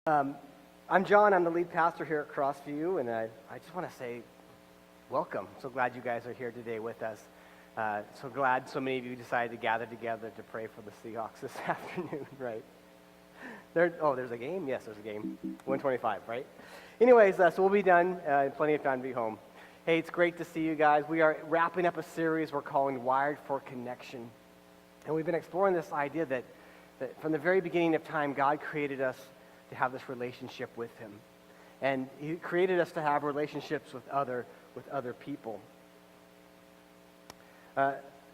I'm John. I'm the lead pastor here at Crossview, and I just want to say welcome. So glad you guys are here today with us. So glad so many of you decided to gather together to pray for the Seahawks this afternoon, right? There's a game? Yes, there's a game. 125, right? Anyways, so we'll be done. Plenty of time to be home. Hey, it's great to see you guys. We are wrapping up a series we're calling Wired for Connection. And we've been exploring this idea that from the very beginning of time, God created us to have this relationship with Him. And He created us to have relationships with other people.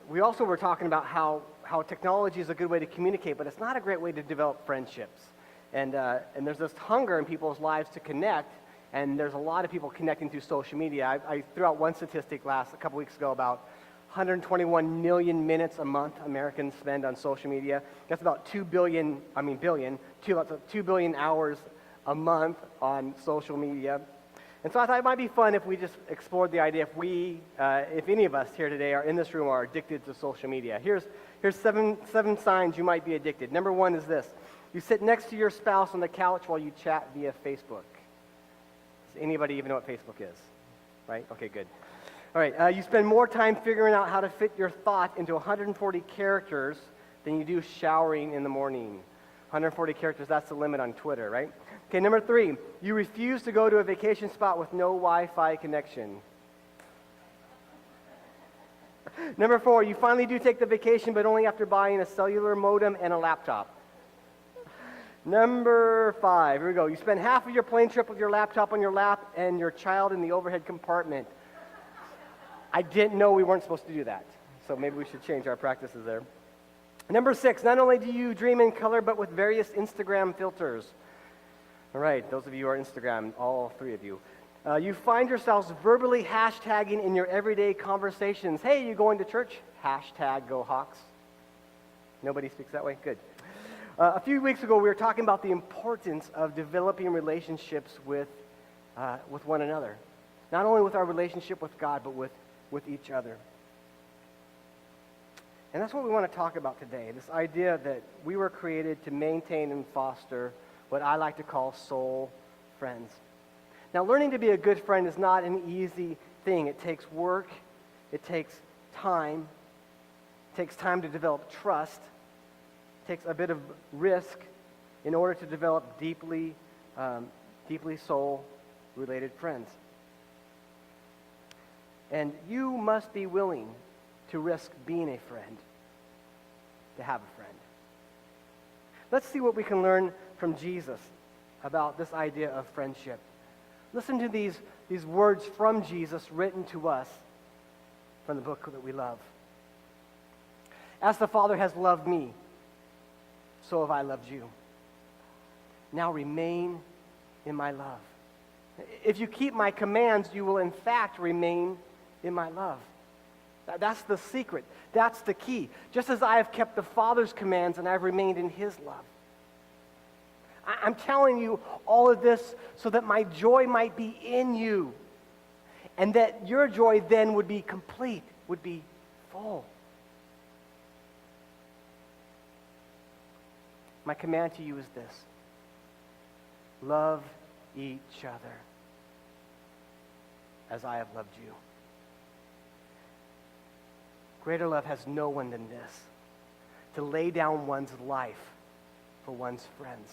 We also were talking about how technology is a good way to communicate, but it's not a great way to develop friendships. And there's this hunger in people's lives to connect, and there's a lot of people connecting through social media. I threw out one statistic a couple weeks ago about 121 million minutes a month Americans spend on social media. That's about 2 billion hours a month on social media. And so I thought it might be fun if we just explored the idea if any of us here today are in this room are addicted to social media. Here's seven signs you might be addicted. Number one is this. You sit next to your spouse on the couch while you chat via Facebook. Does anybody even know what Facebook is? Right? Okay, good. All right, you spend more time figuring out how to fit your thought into 140 characters than you do showering in the morning. 140 characters, that's the limit on Twitter, right? Okay, number three, you refuse to go to a vacation spot with no Wi-Fi connection. Number four, you finally do take the vacation, but only after buying a cellular modem and a laptop. Number five, here we go. You spend half of your plane trip with your laptop on your lap and your child in the overhead compartment. I didn't know we weren't supposed to do that, so maybe we should change our practices there. Number six, not only do you dream in color, but with various Instagram filters. All right, those of you who are Instagram, all three of you. You find yourselves verbally hashtagging in your everyday conversations. Hey, you going to church? Hashtag go Hawks. Nobody speaks that way? Good. A few weeks ago, we were talking about the importance of developing relationships with one another. Not only with our relationship with God, but with each other. And that's what we want to talk about today, this idea that we were created to maintain and foster what I like to call soul friends. Now, learning to be a good friend is not an easy thing. It takes work. It takes time. It takes time to develop trust. It takes a bit of risk in order to develop deeply soul-related friends. And you must be willing to risk being a friend, to have a friend. Let's see what we can learn from Jesus about this idea of friendship. Listen to these words from Jesus written to us from the book that we love. As the Father has loved me, so have I loved you. Now remain in my love. If you keep my commands, you will in fact remain in my love. That's the secret. That's the key. Just as I have kept the Father's commands and I've remained in His love. I'm telling you all of this so that my joy might be in you and that your joy then would be complete, would be full. My command to you is this. Love each other as I have loved you. Greater love has no one than this, to lay down one's life for one's friends.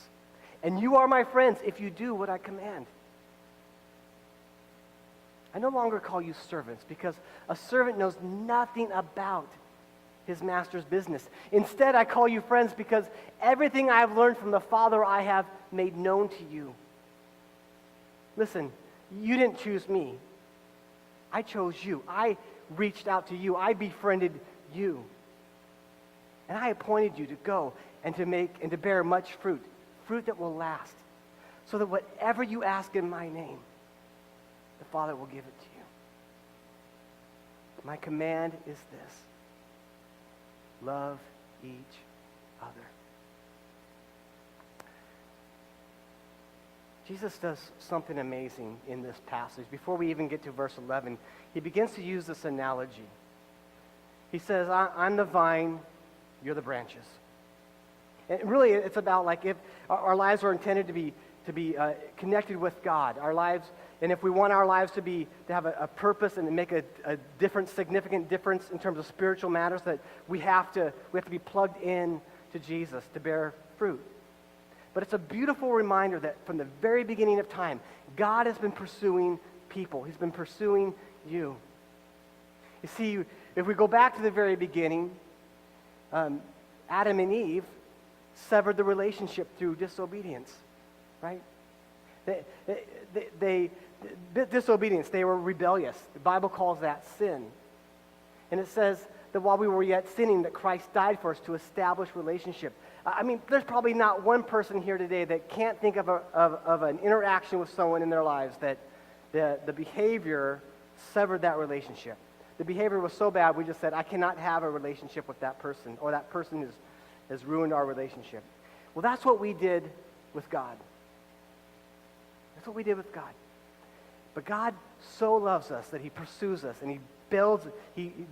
And you are my friends if you do what I command. I no longer call you servants because a servant knows nothing about his master's business. Instead, I call you friends because everything I have learned from the Father I have made known to you. Listen, you didn't choose me. I chose you. I reached out to you. I befriended you. And I appointed you to go and to bear much fruit that will last, so that whatever you ask in my name, the Father will give it to you. My command is this. Love each other. Jesus does something amazing in this passage. Before we even get to verse 11, he begins to use this analogy. He says, I'm the vine, you're the branches. And really, it's about like if our lives are intended to be connected with God. Our lives, and if we want our lives to have a purpose and to make a significant difference in terms of spiritual matters, that we have to be plugged in to Jesus to bear fruit. But it's a beautiful reminder that from the very beginning of time, God has been pursuing people. He's been pursuing you. You see, if we go back to the very beginning, Adam and Eve severed the relationship through disobedience, right? Disobedience, they were rebellious. The Bible calls that sin. And it says that while we were yet sinning, that Christ died for us to establish relationship. I mean, there's probably not one person here today that can't think of an interaction with someone in their lives that the behavior severed that relationship. The behavior was so bad, we just said, I cannot have a relationship with that person, or that person has ruined our relationship. Well, that's what we did with God. That's what we did with God. But God so loves us that he pursues us, and he builds,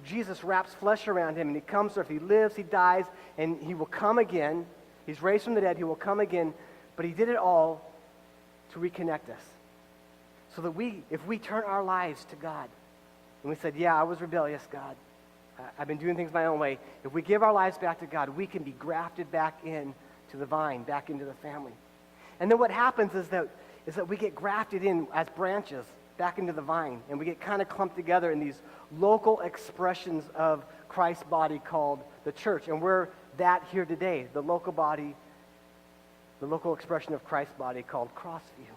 Jesus wraps flesh around him, and he comes to earth. He lives, he dies, and he will come again. He's raised from the dead, he will come again, but he did it all to reconnect us. So that if we turn our lives to God, and we said, yeah, I was rebellious, God. I've been doing things my own way. If we give our lives back to God, we can be grafted back in to the vine, back into the family. And then what happens is that we get grafted in as branches back into the vine, and we get kind of clumped together in these local expressions of Christ's body called the church. And we're that here today, the local body, the local expression of Christ's body called Crossview.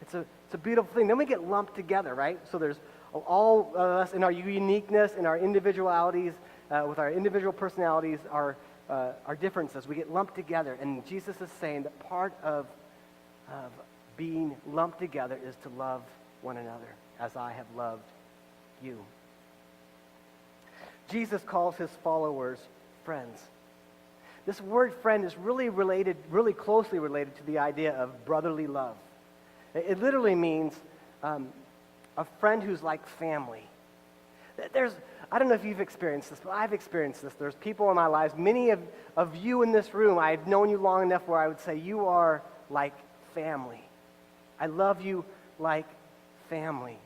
It's a beautiful thing. Then we get lumped together, right? So there's all of us in our uniqueness, in our individualities, with our individual personalities, our differences. We get lumped together, and Jesus is saying that part of being lumped together is to love one another as I have loved you. Jesus calls his followers friends. This word friend is really closely related to the idea of brotherly love. It literally means a friend who's like family. I don't know if you've experienced this, but I've experienced this. There's people in my lives, many of you in this room, I've known you long enough where I would say you are like family. I love you like family.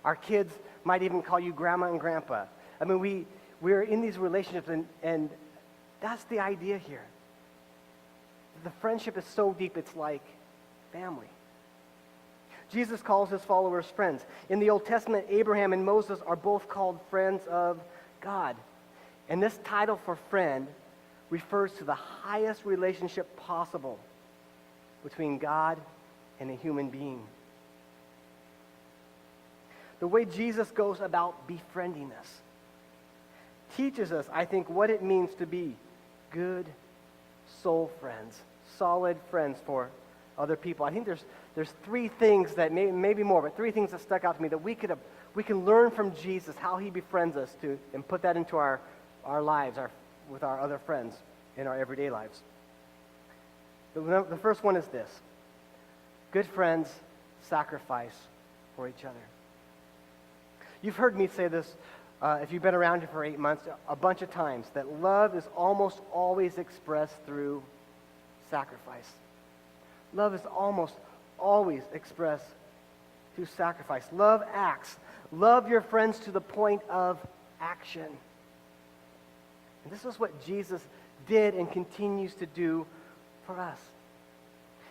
Our kids might even call you grandma and grandpa. I mean, we're in these relationships, and that's the idea here. The friendship is so deep, it's like family. Jesus calls his followers friends. In the Old Testament, Abraham and Moses are both called friends of God. And this title for friend refers to the highest relationship possible between God and a human being. The way Jesus goes about befriending us teaches us, I think, what it means to be good soul friends, solid friends for other people. I think there's three things that maybe more, but three things that stuck out to me that we can learn from Jesus how he befriends us and put that into our lives, with our other friends in our everyday lives. The first one is this: good friends sacrifice for each other. You've heard me say this, if you've been around here for 8 months, a bunch of times, that love is almost always expressed through sacrifice. Love is almost always expressed through sacrifice. Love acts. Love your friends to the point of action. And this is what Jesus did and continues to do for us.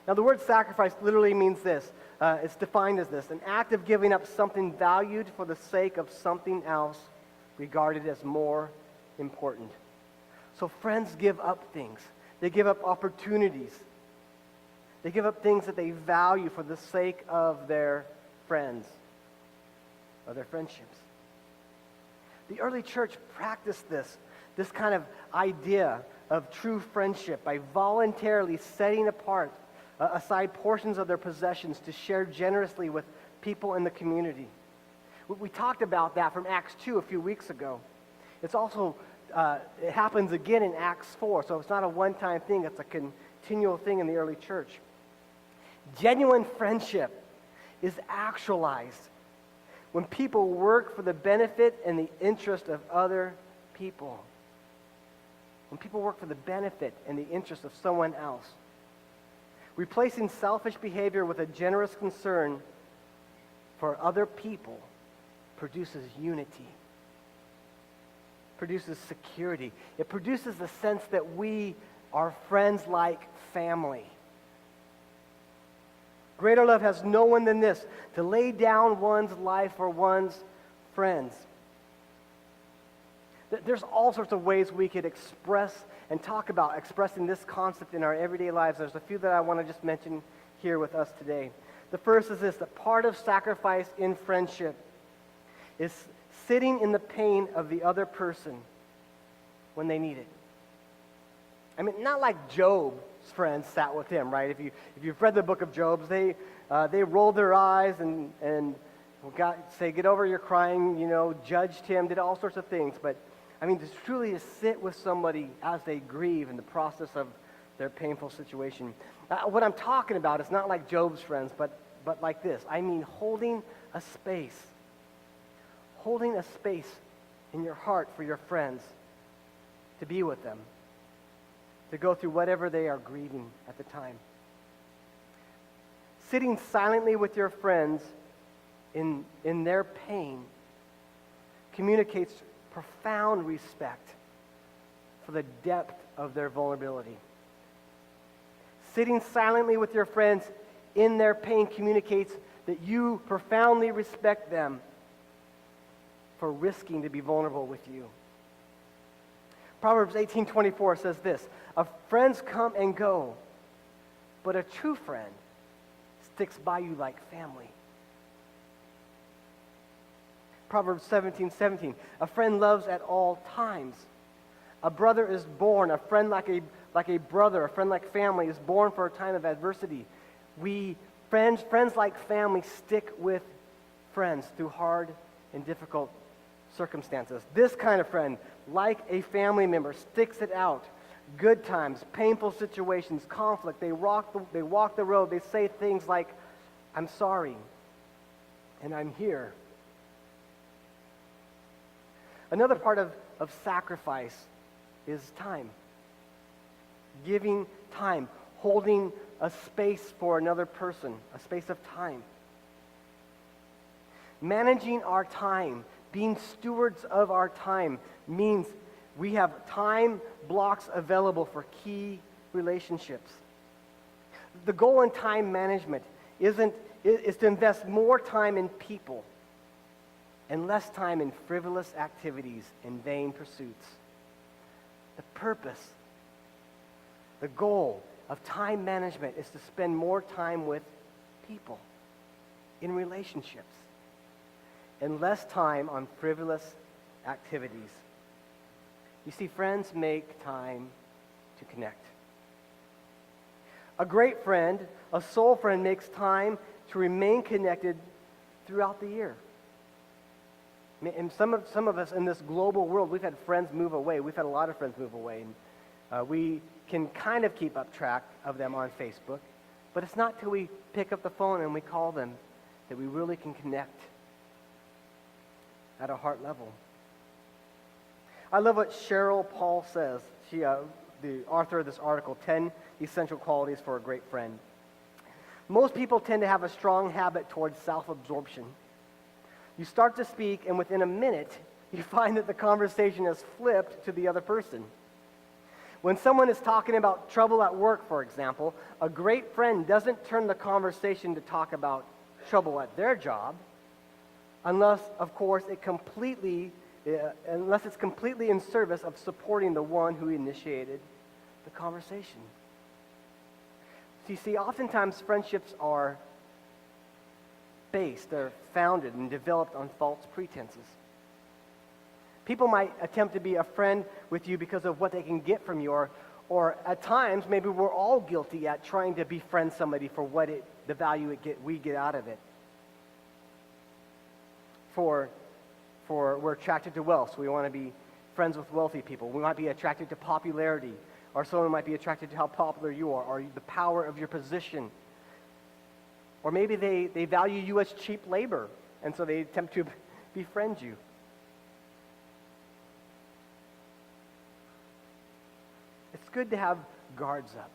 Now, the word sacrifice literally means this. It's defined as this: an act of giving up something valued for the sake of something else regarded as more important. So friends give up things. They give up opportunities. They give up things that they value for the sake of their friends or their friendships. The early church practiced this kind of idea of true friendship by voluntarily setting aside portions of their possessions to share generously with people in the community. We talked about that from Acts 2 a few weeks ago. It's also, it happens again in Acts 4, so it's not a one-time thing, it's a continual thing in the early church. Genuine friendship is actualized when people work for the benefit and the interest of other people. When people work for the benefit and the interest of someone else. Replacing selfish behavior with a generous concern for other people produces unity, produces security. It produces the sense that we are friends like family. Greater love has no one than this, to lay down one's life for one's friends. There's all sorts of ways we could express and talk about expressing this concept in our everyday lives. There's a few that I want to just mention here with us today. The first is this, that part of sacrifice in friendship is sitting in the pain of the other person when they need it. I mean, not like Job's friends sat with him, right? If you've read the book of Job, they rolled their eyes and get over your crying, judged him, did all sorts of things. But I mean, just truly to sit with somebody as they grieve in the process of their painful situation. What I'm talking about is not like Job's friends, but like this. I mean, holding a space in your heart for your friends, to be with them, to go through whatever they are grieving at the time. Sitting silently with your friends in their pain communicates profound respect for the depth of their vulnerability. Sitting silently with your friends in their pain communicates that you profoundly respect them for risking to be vulnerable with you. Proverbs 18:24 says this, friends come and go, but a true friend sticks by you like family. Proverbs 17:17, a friend loves at all times. A brother is born, a friend like a brother, a friend like family is born for a time of adversity. Friends like family stick with friends through hard and difficult circumstances. This kind of friend, like a family member, sticks it out. Good times, painful situations, conflict, they walk the road, they say things like, I'm sorry, and I'm here. Another part of sacrifice is time. Giving time, holding a space for another person, a space of time. Managing our time, being stewards of our time, means we have time blocks available for key relationships. The goal in time management is to invest more time in people and less time in frivolous activities and vain pursuits. The purpose, the goal of time management is to spend more time with people, in relationships, and less time on frivolous activities. You see, friends make time to connect. A great friend, a soul friend, makes time to remain connected throughout the year. And some of us in this global world, we've had friends move away. We've had a lot of friends move away. And we can kind of keep up track of them on Facebook. But it's not till we pick up the phone and we call them that we really can connect at a heart level. I love what Cheryl Paul says. She, the author of this article, 10 Essential Qualities for a Great Friend. Most people tend to have a strong habit towards self-absorption. You start to speak, and within a minute, you find that the conversation has flipped to the other person. When someone is talking about trouble at work, for example, a great friend doesn't turn the conversation to talk about trouble at their job, unless, of course, it's completely in service of supporting the one who initiated the conversation. So you see, oftentimes friendships are they're founded and developed on false pretenses. People might attempt to be a friend with you because of what they can get from you, or at times, maybe we're all guilty at trying to befriend somebody for the value we get out of it. We're attracted to wealth, so we want to be friends with wealthy people. We might be attracted to popularity, or someone might be attracted to how popular you are, or the power of your position. Or maybe they value you as cheap labor, and so they attempt to befriend you. It's good to have guards up.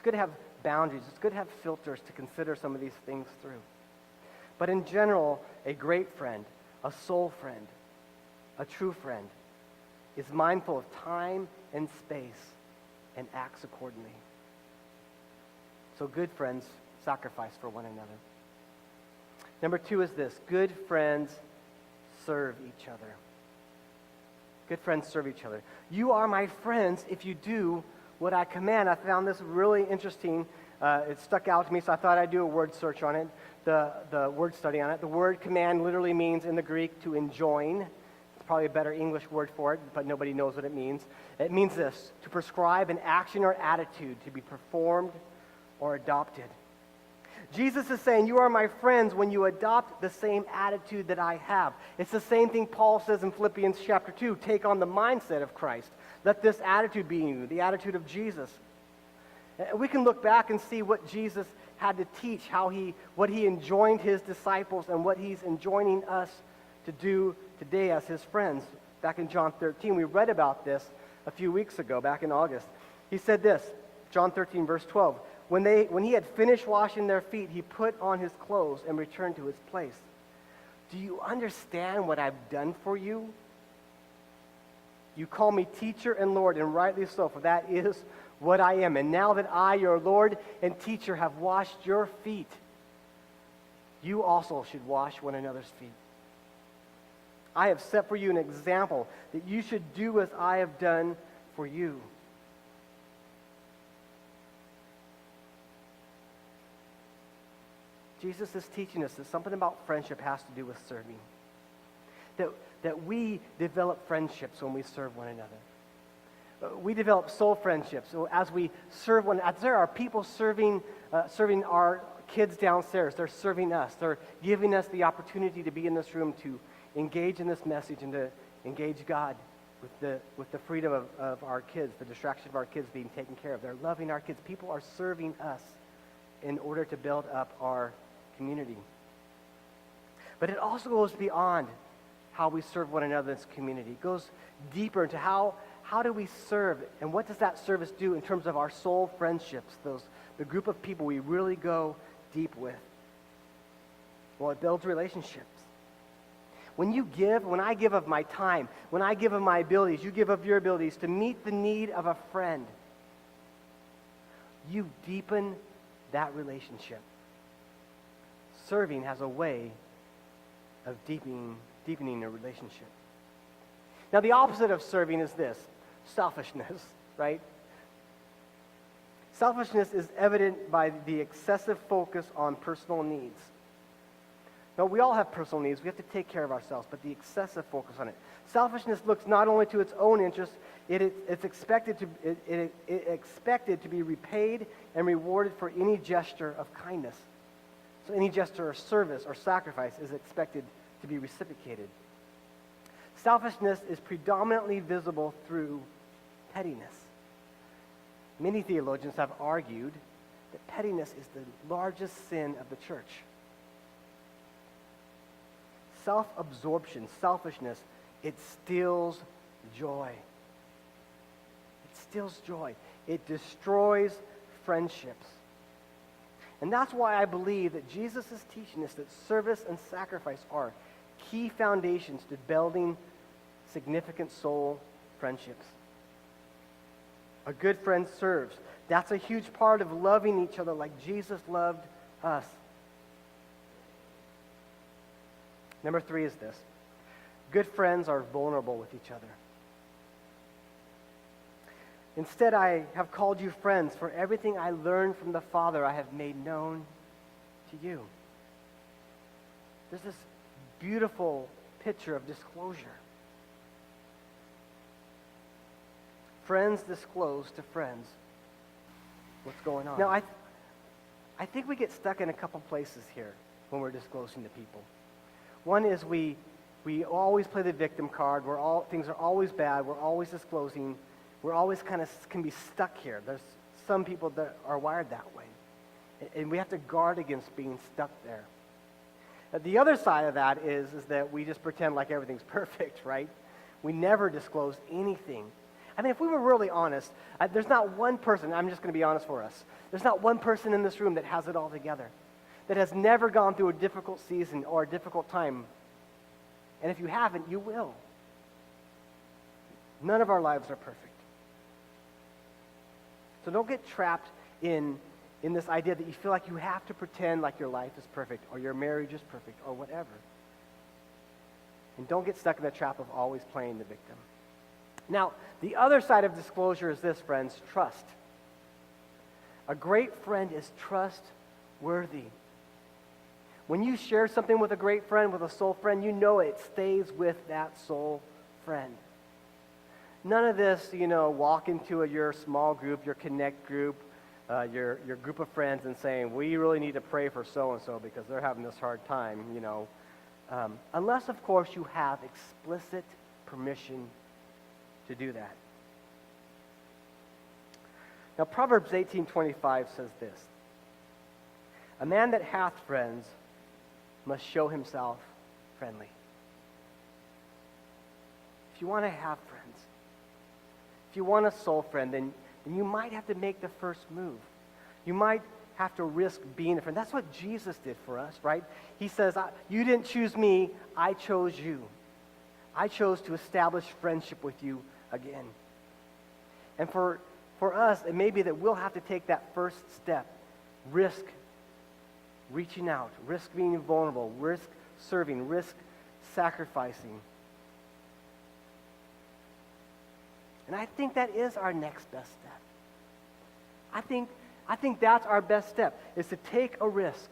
good to have boundaries. It's good to have filters to consider some of these things through. But in general, a great friend, a soul friend, a true friend, is mindful of time and space and acts accordingly. So good friends sacrifice for one another. Number 2 is this: good friends serve each other. Good friends serve each other. You are my friends if you do what I command. I found this really interesting. It stuck out to me, so I thought I'd do a word search on it, the word study on it. The word command literally means in the Greek to enjoin. It's probably a better English word for it, but nobody knows what it means. It means this: to prescribe an action or attitude to be performed or adopted. Jesus is saying, you are my friends when you adopt the same attitude that I have. It's the same thing Paul says in Philippians chapter 2. Take on the mindset of Christ. Let this attitude be in you, the attitude of Jesus. We can look back and see what Jesus had to teach, what he enjoined his disciples and what he's enjoining us to do today as his friends. Back in John 13, we read about this a few weeks ago, back in August. He said this, John 13, verse 12. When he had finished washing their feet, he put on his clothes and returned to his place. Do you understand what I've done for you? You call me teacher and Lord, and rightly so, for that is what I am. And now that I, your Lord and teacher, have washed your feet, you also should wash one another's feet. I have set for you an example that you should do as I have done for you. Jesus is teaching us that something about friendship has to do with serving. That we develop friendships when we serve one another. We develop soul friendships. So as we serve one another, there are people serving our kids downstairs. They're serving us. They're giving us the opportunity to be in this room to engage in this message and to engage God with the freedom of our kids, the distraction of our kids being taken care of. They're loving our kids. People are serving us in order to build up our community. But it also goes beyond how we serve one another in this community. It goes deeper into how do we serve, and what does that service do in terms of our soul friendships, the group of people we really go deep with. Well, it builds relationships. When I give of my time, when I give of my abilities, you give of your abilities to meet the need of a friend, you deepen that relationship. Serving has a way of deepening a relationship. Now, the opposite of serving is this: selfishness, right? Selfishness is evident by the excessive focus on personal needs. Now, we all have personal needs. We have to take care of ourselves, but the excessive focus on it. Selfishness looks not only to its own interests, it's expected to be repaid and rewarded for any gesture of kindness. So any gesture of service or sacrifice is expected to be reciprocated. Selfishness is predominantly visible through pettiness. Many theologians have argued that pettiness is the largest sin of the church. Self-absorption, selfishness, it steals joy. It steals joy. It destroys friendships. And that's why I believe that Jesus is teaching us that service and sacrifice are key foundations to building significant soul friendships. A good friend serves. That's a huge part of loving each other like Jesus loved us. Number 3 is this: good friends are vulnerable with each other. Instead, I have called you friends, for everything I learned from the Father I have made known to you. There's this beautiful picture of disclosure. Friends disclose to friends what's going on. Now, I think we get stuck in a couple places here when we're disclosing to people. One is we always play the victim card. Things are always bad. We're always disclosing. We're always can be stuck here. There's some people that are wired that way. And we have to guard against being stuck there. The other side of that is that we just pretend like everything's perfect, right? We never disclose anything. I mean, if we were really honest, there's not one person, I'm just going to be honest for us, there's not one person in this room that has it all together, that has never gone through a difficult season or a difficult time. And if you haven't, you will. None of our lives are perfect. So don't get trapped in this idea that you feel like you have to pretend like your life is perfect or your marriage is perfect or whatever. And don't get stuck in the trap of always playing the victim. Now, the other side of disclosure is this, friends, trust. A great friend is trustworthy. When you share something with a great friend, with a soul friend, you know it stays with that soul friend. None of this, walk into your small group, your connect group, your group of friends and saying, we really need to pray for so-and-so because they're having this hard time, unless, of course, you have explicit permission to do that. Now, Proverbs 18:25 says this, a man that hath friends must show himself friendly. If you want to have friends, if you want a soul friend, then you might have to make the first move. You might have to risk being a friend. That's what Jesus did for us, right? He says, you didn't choose me, I chose you. I chose to establish friendship with you again. And for us, it may be that we'll have to take that first step, risk reaching out, risk being vulnerable, risk serving, risk sacrificing. And I think that is our next best step. I think that's our best step, is to take a risk,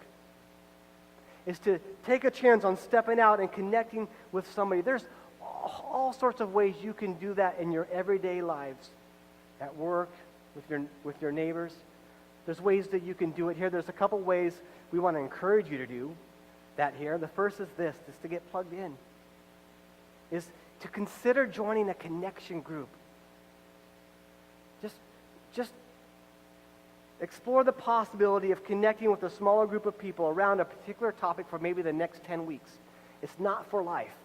is to take a chance on stepping out and connecting with somebody. There's all sorts of ways you can do that in your everyday lives, at work, with your neighbors. There's ways that you can do it here. There's a couple ways we want to encourage you to do that here. The first is this, is to get plugged in, is to consider joining a connection group. Just explore the possibility of connecting with a smaller group of people around a particular topic for maybe the next 10 weeks. It's not for life,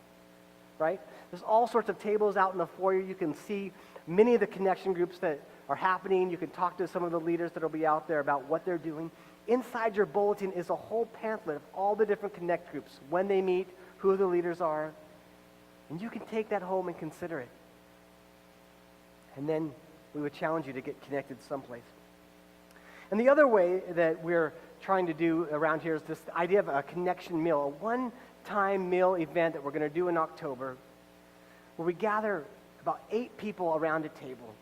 right? There's all sorts of tables out in the foyer. You can see many of the connection groups that are happening. You can talk to some of the leaders that will be out there about what they're doing. Inside your bulletin is a whole pamphlet of all the different connect groups, when they meet, who the leaders are. And you can take that home and consider it. And then we would challenge you to get connected someplace. And the other way that we're trying to do around here is this idea of a connection meal, a one-time meal event that we're going to do in October, where we gather about 8 people around a table.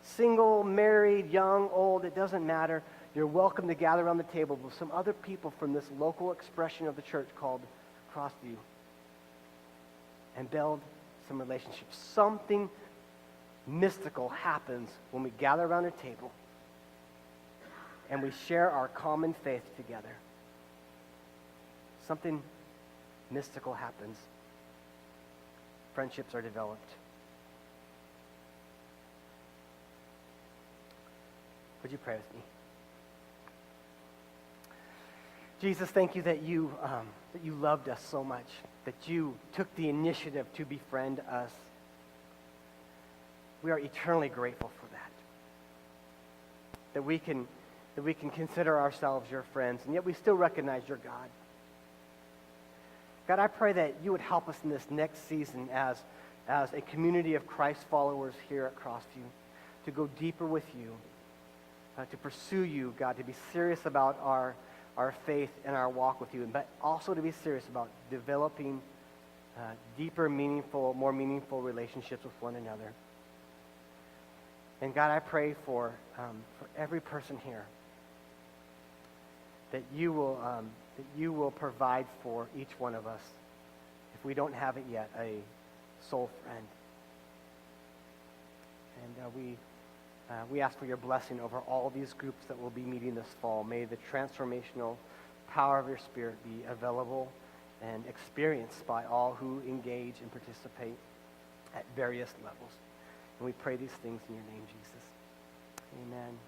Single, married, young, old, it doesn't matter. You're welcome to gather around the table with some other people from this local expression of the church called Crossview and build some relationships. Something mystical happens when we gather around a table and we share our common faith together. Something mystical happens. Friendships are developed. Would you pray with me? Jesus, thank you that you loved us so much, that you took the initiative to befriend us. We are eternally grateful for that. That we can consider ourselves your friends, and yet we still recognize your God. God, I pray that you would help us in this next season as a community of Christ followers here at Crossview, to go deeper with you, to pursue you, God, to be serious about our faith and our walk with you, but also to be serious about developing deeper, more meaningful relationships with one another. And God, I pray for every person here that you will provide for each one of us, if we don't have it yet, a soul friend. And we ask for your blessing over all these groups that will be meeting this fall. May the transformational power of your Spirit be available and experienced by all who engage and participate at various levels. And we pray these things in your name, Jesus. Amen.